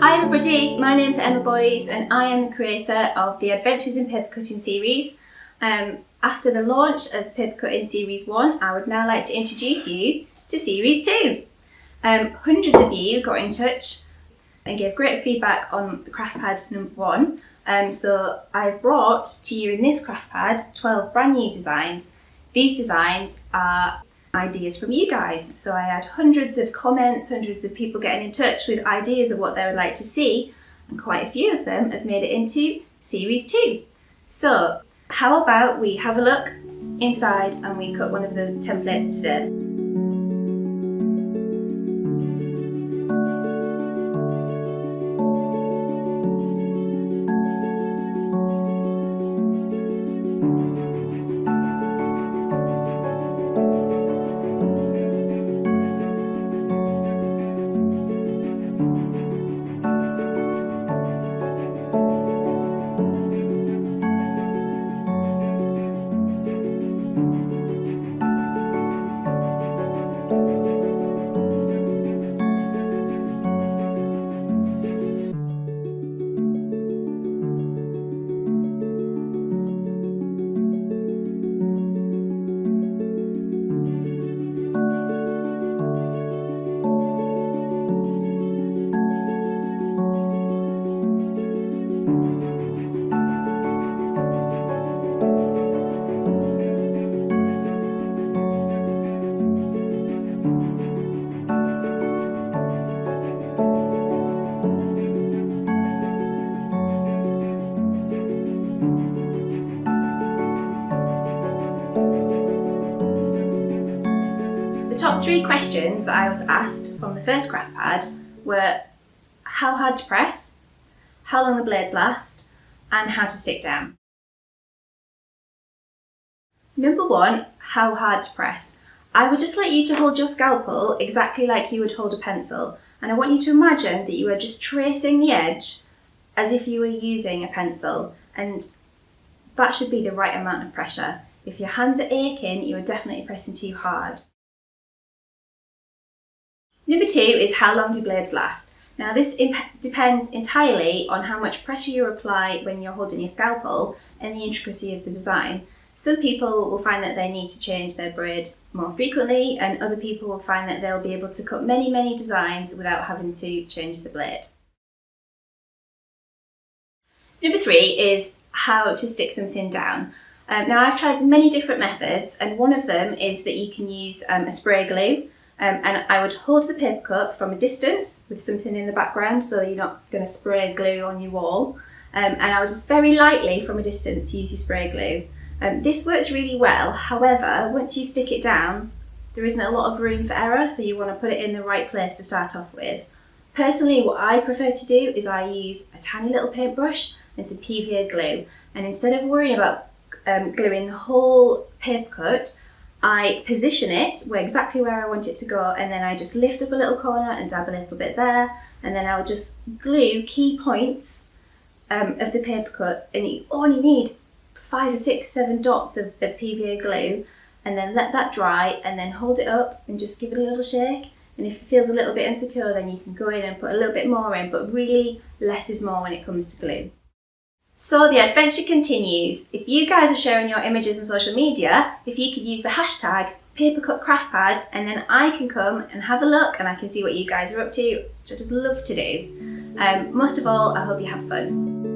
Hi everybody, my name's Emma Boys and I am the creator of the Adventures in Paper Cutting series. After the launch of Paper Cutting Series 1, I would now like to introduce you to Series 2. Hundreds of you got in touch and gave great feedback on the craft pad number 1. So I've brought to you in this craft pad 12 brand new designs. These designs are ideas from you guys. So I had hundreds of comments, hundreds of people getting in touch with ideas of what they would like to see, and quite a few of them have made it into Series 2. So how about we have a look inside and we cut one of the templates today. The top 3 questions that I was asked from the first craft pad were how hard to press, how long the blades last, and how to stick down. Number 1, how hard to press. I would just like you to hold your scalpel exactly like you would hold a pencil, and I want you to imagine that you are just tracing the edge as if you were using a pencil, and that should be the right amount of pressure. If your hands are aching, you are definitely pressing too hard. Number 2 is how long do blades last. Now this depends entirely on how much pressure you apply when you're holding your scalpel and the intricacy of the design. Some people will find that they need to change their braid more frequently, and other people will find that they'll be able to cut many designs without having to change the blade. Number 3 is how to stick something down. Now I've tried many different methods, and one of them is that you can use a spray glue. And I would hold the paper cut from a distance with something in the background so you're not going to spray glue on your wall. And I would just very lightly from a distance use your spray glue. This works really well, however, once you stick it down, there isn't a lot of room for error, so you want to put it in the right place to start off with. Personally, what I prefer to do is I use a tiny little paintbrush and some PVA glue, and instead of worrying about gluing the whole paper cut, I position it exactly where I want it to go, and then I just lift up a little corner and dab a little bit there, and then I'll just glue key points of the paper cut, and you only need 5 or 6, 7 dots of PVA glue, and then let that dry, and then hold it up and just give it a little shake. And if it feels a little bit insecure, then you can go in and put a little bit more in, but really less is more when it comes to glue. So the adventure continues. If you guys are sharing your images on social media, if you could use the hashtag #PaperCutCraftPad, and then I can come and have a look and I can see what you guys are up to, which I just love to do. Most of all, I hope you have fun.